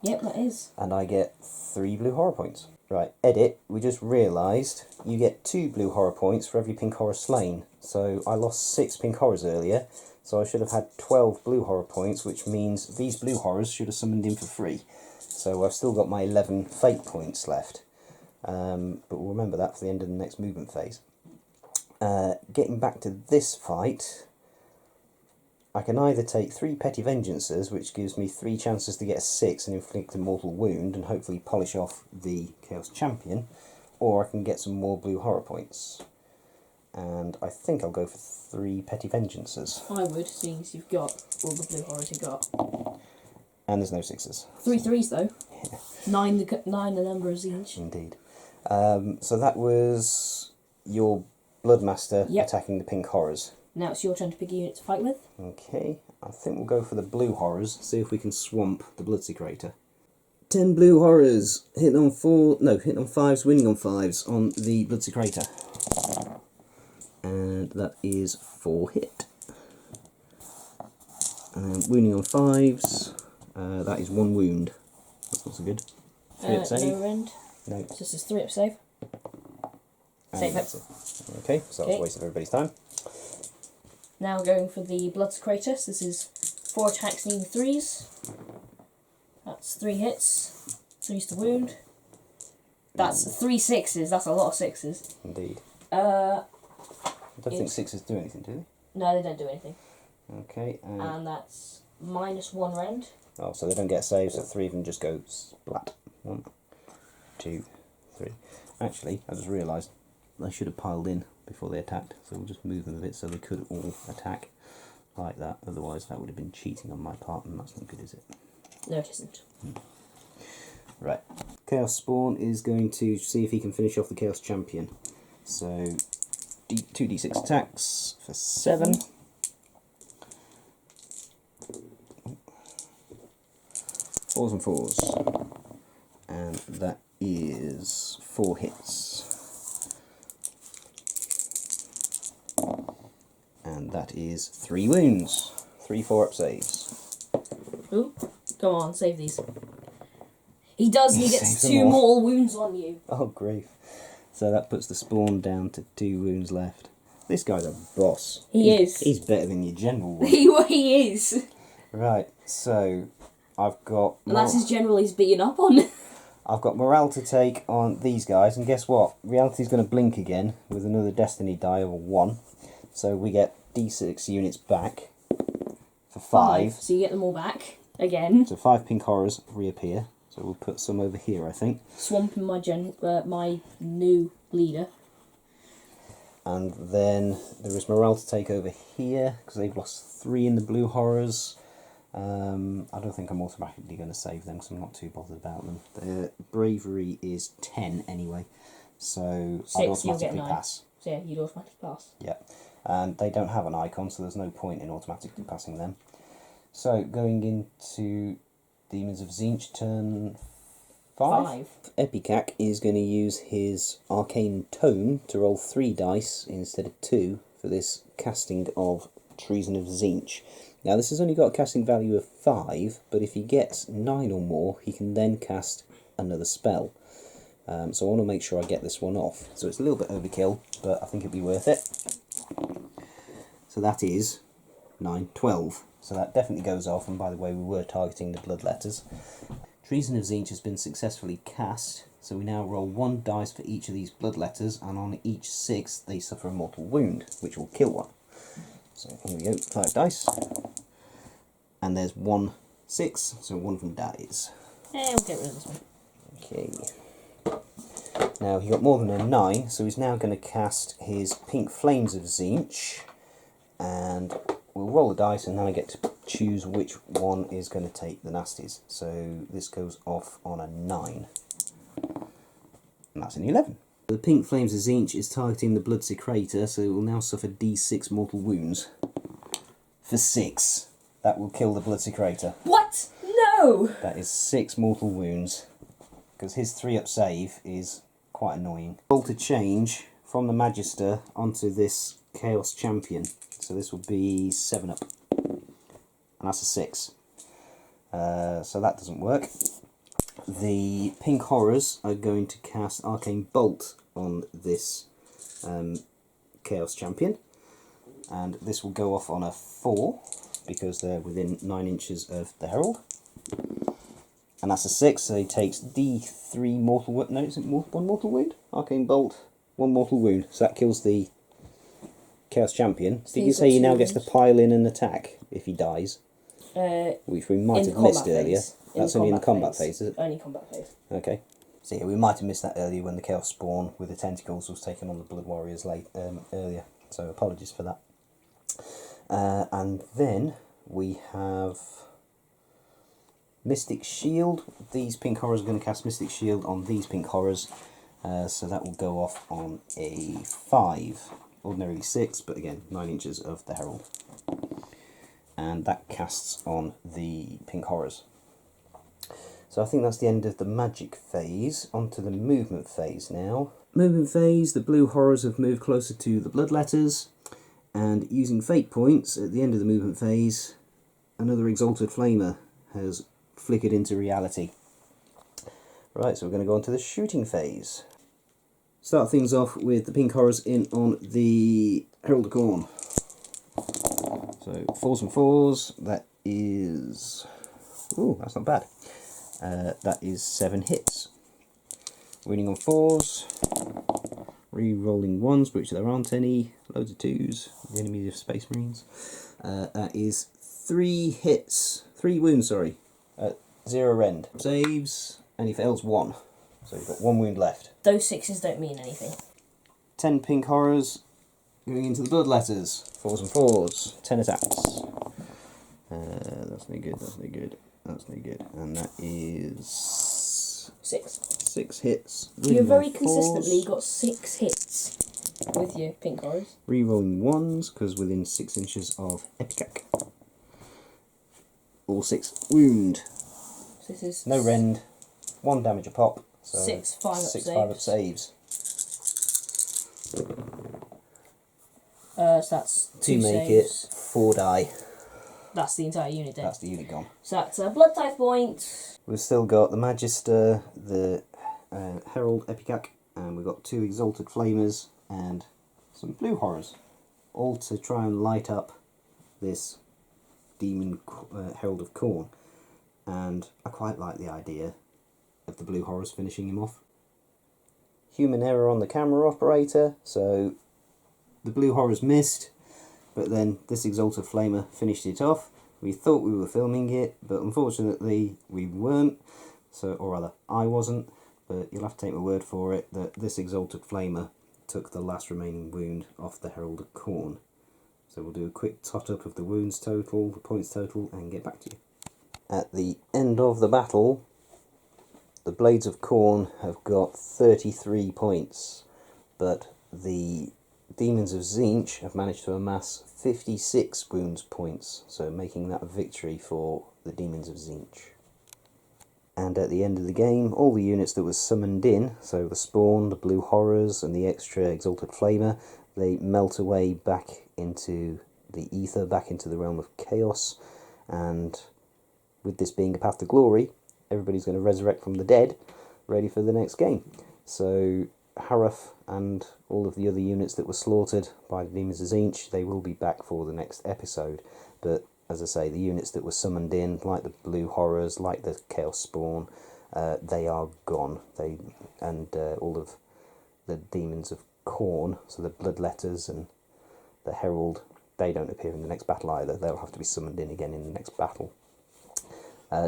[SPEAKER 2] Yep, that is.
[SPEAKER 1] And I get 3 blue horror points. Right, edit, we just realised you get 2 blue horror points for every pink horror slain. So I lost 6 pink horrors earlier, so I should have had 12 blue horror points, which means these blue horrors should have summoned in for free. So I've still got my 11 fate points left. But we'll remember that for the end of the next movement phase. Getting back to this fight, I can either take 3 Petty Vengeances, which gives me 3 chances to get a 6 and inflict a mortal wound and hopefully polish off the Chaos Champion, or I can get some more blue horror points. And I think I'll go for 3 Petty Vengeances.
[SPEAKER 2] I would, seeing as you've got all the blue horrors you've got.
[SPEAKER 1] And there's no 6s.
[SPEAKER 2] 3 3s though. 9 the number of Tzeentch.
[SPEAKER 1] Indeed. So that was your Bloodmaster
[SPEAKER 2] Yep.
[SPEAKER 1] attacking the pink horrors.
[SPEAKER 2] Now it's your turn to pick a unit to fight with.
[SPEAKER 1] Okay, I think we'll go for the blue horrors, see if we can swamp the Bloodsecrator. 10 blue horrors, hitting on 5s, winning on 5s on the Bloodsecrator. And that is 4 hit. And wounding on 5s, that is 1 wound. That's not so good. 3 up save.
[SPEAKER 2] No rend.
[SPEAKER 1] No.
[SPEAKER 2] So this is 3 up save.
[SPEAKER 1] And
[SPEAKER 2] Save
[SPEAKER 1] that's
[SPEAKER 2] it.
[SPEAKER 1] it. Okay, so that was a waste of everybody's time.
[SPEAKER 2] Now going for the Bloodsecrator. So this is 4 attacks needing 3s. That's 3 hits. 3s to wound. That's 3 6s. That's a lot of 6s.
[SPEAKER 1] Indeed.
[SPEAKER 2] Uh,
[SPEAKER 1] I don't think 6s do anything, do
[SPEAKER 2] no, they don't do anything.
[SPEAKER 1] they? Okay,
[SPEAKER 2] And that's -1 rend.
[SPEAKER 1] Oh, so they don't get saved, so 3 of them just go splat. 1, 2, 3. Actually, I just realised they should have piled in before they attacked, so we'll just move them a bit so they could all attack like that. Otherwise, that would have been cheating on my part, and that's not good, is it?
[SPEAKER 2] No, it isn't.
[SPEAKER 1] Right. Chaos Spawn is going to see if he can finish off the Chaos Champion. So, 2d6 attacks for 7. 4s and 4s. And that is 4 hits. And that is 3 wounds. 3 4-up saves.
[SPEAKER 2] Ooh, come on, save these. He does, and he gets
[SPEAKER 1] Saves them
[SPEAKER 2] 2
[SPEAKER 1] all.
[SPEAKER 2] mortal wounds on you.
[SPEAKER 1] Oh, grief. So that puts the Spawn down to 2 wounds left. This guy's a boss.
[SPEAKER 2] He is.
[SPEAKER 1] He's better than your general one.
[SPEAKER 2] He is.
[SPEAKER 1] Right, so I've got...
[SPEAKER 2] And that's his general he's beating up on.
[SPEAKER 1] I've got morale to take on these guys, and guess what? Reality's going to blink again with another Destiny die of a 1. So we get D6 units back for 5.
[SPEAKER 2] So you get them all back again.
[SPEAKER 1] So 5 pink horrors reappear. So we'll put some over here, I think.
[SPEAKER 2] Swamping my new leader.
[SPEAKER 1] And then there is morale to take over here, because they've lost 3 in the blue horrors. I don't think I'm automatically going to save them, because I'm not too bothered about them. Their bravery is 10 anyway, so
[SPEAKER 2] 6,
[SPEAKER 1] I'd
[SPEAKER 2] you'll
[SPEAKER 1] automatically
[SPEAKER 2] get 9.
[SPEAKER 1] pass.
[SPEAKER 2] So yeah, you'd automatically pass.
[SPEAKER 1] Yeah, and they don't have an icon, so there's no point in automatically passing them. So going into Demons of Tzeentch, turn 5. Epicak is going to use his Arcane Tome to roll 3 dice instead of 2 for this casting of Treason of Tzeentch. Now this has only got a casting value of 5, but if he gets 9 or more, he can then cast another spell. So I want to make sure I get this one off. So it's a little bit overkill, but I think it'll be worth it. So that is 9, 12. So that definitely goes off, and by the way, we were targeting the Bloodletters. Treason of Tzeentch has been successfully cast, so we now roll 1 dice for each of these Bloodletters, and on each 6 they suffer a mortal wound, which will kill one. So here we go, 5 dice. And there's 1 6, so 1 of them dies.
[SPEAKER 2] We'll get rid of this one.
[SPEAKER 1] Okay. Now he got more than a 9, so he's now going to cast his Pink Flames of Tzeentch, and we'll roll the dice, and then I get to choose which one is going to take the nasties. So this goes off on a 9, and that's an 11. The Pink Flames of Tzeentch is targeting the Blood Secretor, so it will now suffer D6 mortal wounds for 6. That will kill the Blood Secretor.
[SPEAKER 2] What? No!
[SPEAKER 1] That is 6 mortal wounds, because his 3-up save is quite annoying. Roll to change from the Magister onto this Chaos Champion, so this will be 7-up, and that's a 6. So that doesn't work. The Pink Horrors are going to cast Arcane Bolt on this Chaos Champion, and this will go off on a 4, because they're within 9 inches of the Herald. And that's a 6, so he takes D3 mortal wound. No, is it 1 mortal wound? Arcane Bolt, 1 mortal wound. So that kills the Chaos Champion. Did you say he now gets to pile in and attack if he dies? Which we might have missed earlier. That's only in the combat phase, is it?
[SPEAKER 2] Only combat phase.
[SPEAKER 1] Okay. So yeah, we might have missed that earlier when the Chaos Spawn with the tentacles was taken on the Blood Warriors earlier. So apologies for that. And then we have Mystic Shield. These Pink Horrors are going to cast Mystic Shield on these Pink Horrors. So that will go off on a 5. Ordinarily 6, but again, 9 inches of the Herald. And that casts on the Pink Horrors. So I think that's the end of the magic phase. Onto the movement phase now. Movement phase, the blue horrors have moved closer to the Bloodletters, and using fate points at the end of the movement phase, another Exalted Flamer has flickered into reality. Right, so we're going to go on to the shooting phase. Start things off with the pink horrors in on the Herald of Khorne. So 4s and 4s, that is... Ooh, that's not bad. That is 7 hits. Winning on 4s, re-rolling 1s, which there aren't any, loads of 2s, the enemies of Space Marines. That is 3 hits, 3 wounds, sorry. at 0 rend. Saves, and he fails 1. So you've got 1 wound left.
[SPEAKER 2] Those 6s don't mean anything.
[SPEAKER 1] 10 pink horrors going into the blood letters. 4s and 4s. 10 attacks. That's no good, that's no good, that's no good. And that is
[SPEAKER 2] 6.
[SPEAKER 1] 6 hits.
[SPEAKER 2] You've very consistently got 6 hits with your pink horrors.
[SPEAKER 1] Rerolling 1s, because within 6 inches of Epicac. All 6 wound.
[SPEAKER 2] So this is
[SPEAKER 1] No rend. 1 damage a pop. So
[SPEAKER 2] 6 5 up
[SPEAKER 1] 6
[SPEAKER 2] saves.
[SPEAKER 1] 5 up saves.
[SPEAKER 2] So that's
[SPEAKER 1] To
[SPEAKER 2] 2
[SPEAKER 1] make
[SPEAKER 2] saves.
[SPEAKER 1] it 4 die.
[SPEAKER 2] That's the entire unit then.
[SPEAKER 1] That's the unit gone.
[SPEAKER 2] So that's a blood type point.
[SPEAKER 1] We've still got the Magister, the Herald Epicac, and we've got 2 Exalted Flamers and some blue horrors. All to try and light up this Demon Herald of Khorne. And I quite like the idea of the blue horrors finishing him off. Human error on the camera operator, so the blue horrors missed, but then this Exalted Flamer finished it off. We thought we were filming it, but unfortunately we weren't, so, or rather I wasn't, but you'll have to take my word for it that this Exalted Flamer took the last remaining wound off the Herald of Khorne. So we'll do a quick tot up of the wounds total, the points total, and get back to you. At the end of the battle, the Blades of Khorne have got 33 points, but the Demons of Tzeentch have managed to amass 56 wounds points, so making that a victory for the Demons of Tzeentch. And at the end of the game, all the units that were summoned in, so the Spawn, the Blue Horrors, and the extra Exalted Flamer, they melt away back into the ether, back into the realm of chaos, and with this being a path to glory, everybody's going to resurrect from the dead, ready for the next game. So Hareth and all of the other units that were slaughtered by the Demons of Tzeentch, they will be back for the next episode. But as I say, the units that were summoned in, like the Blue Horrors, like the Chaos Spawn, they are gone. All of the Demons of Khorne, so the Bloodletters and the Herald, they don't appear in the next battle either. They'll have to be summoned in again in the next battle.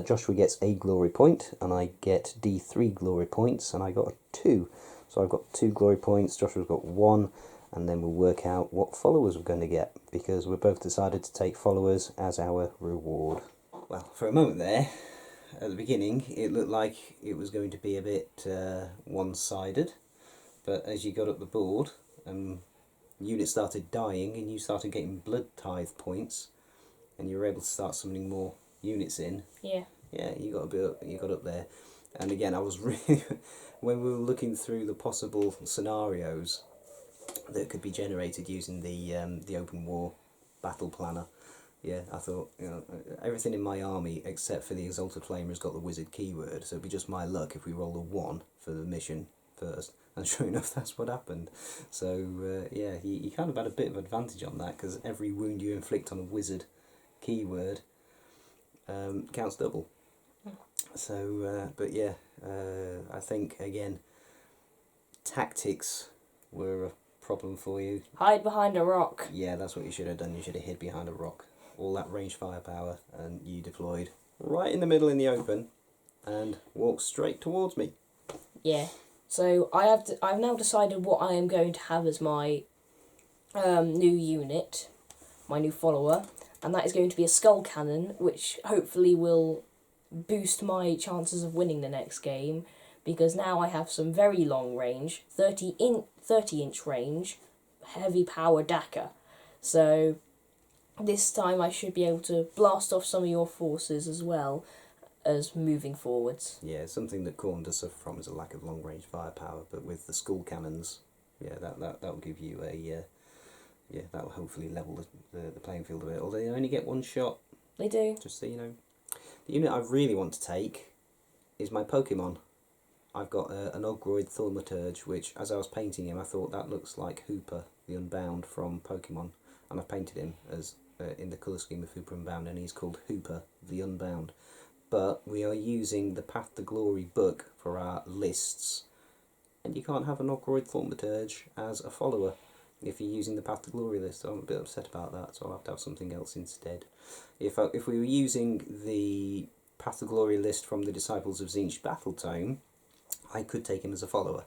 [SPEAKER 1] Joshua gets a glory point, and I get D3 glory points, and I got a 2. So I've got 2 glory points, Joshua's got 1, and then we'll work out what followers we're going to get, because we've both decided to take followers as our reward. Well, for a moment there, at the beginning, it looked like it was going to be a bit one-sided, but as you got up the board, units started dying, and you started getting blood tithe points, and you were able to start summoning more units in.
[SPEAKER 2] Yeah.
[SPEAKER 1] Yeah, you got up there. And again, I was really, when we were looking through the possible scenarios that could be generated using the open war battle planner, yeah, I thought, everything in my army except for the Exalted Flamer has got the wizard keyword, so it'd be just my luck if we roll a 1 for the mission first. And sure enough, that's what happened. So yeah, you kind of had a bit of advantage on that, because every wound you inflict on a wizard keyword counts double. So, but yeah, I think, again, tactics were a problem for you.
[SPEAKER 2] Hide behind a rock.
[SPEAKER 1] Yeah, that's what you should have done. You should have hid behind a rock. All that ranged firepower, and you deployed right in the middle in the open and walked straight towards me.
[SPEAKER 2] Yeah. So I've now decided what I am going to have as my new unit, my new follower, and that is going to be a skull cannon, which hopefully will boost my chances of winning the next game, because now I have some very long range, 30-inch range, heavy power Daka. So this time I should be able to blast off some of your forces as well as moving forwards.
[SPEAKER 1] Yeah, something that Khorne does suffer from is a lack of long range firepower, but with the skull cannons, yeah, that will give you a that will hopefully level the playing field a bit. Although you only get 1 shot.
[SPEAKER 2] They do.
[SPEAKER 1] Just so you know. The unit I really want to take is my Pokemon. I've got an Ogroid Thaumaturge, which, as I was painting him, I thought that looks like Hooper, the Unbound from Pokemon, and I've painted him as in the colour scheme of Hooper Unbound, and he's called Hooper, the Unbound. But we are using the Path to Glory book for our lists, and you can't have an Ogroid Thaumaturge as a follower if you're using the Path to Glory list. So I'm a bit upset about that, so I'll have to have something else instead. If we were using the Path of Glory list from the Disciples of Tzeentch battle tome, I could take him as a follower,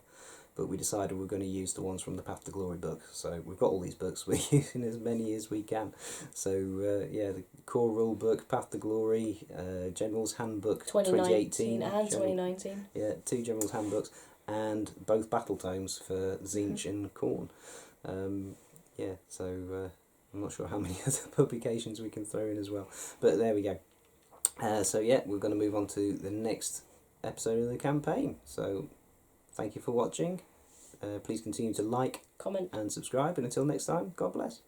[SPEAKER 1] but we decided we're going to use the ones from the Path to Glory book. So we've got all these books, we're using as many as we can. So yeah, the core rule book, Path to Glory, General's Handbook 2018
[SPEAKER 2] and 2019.
[SPEAKER 1] Yeah, 2 General's Handbooks, and both battle tomes for Tzeentch and Khorne. Yeah, so I'm not sure how many other publications we can throw in as well, but there we go. So yeah, we're going to move on to the next episode of the campaign. So thank you for watching. Please continue to like,
[SPEAKER 2] Comment,
[SPEAKER 1] and subscribe. And until next time, God bless.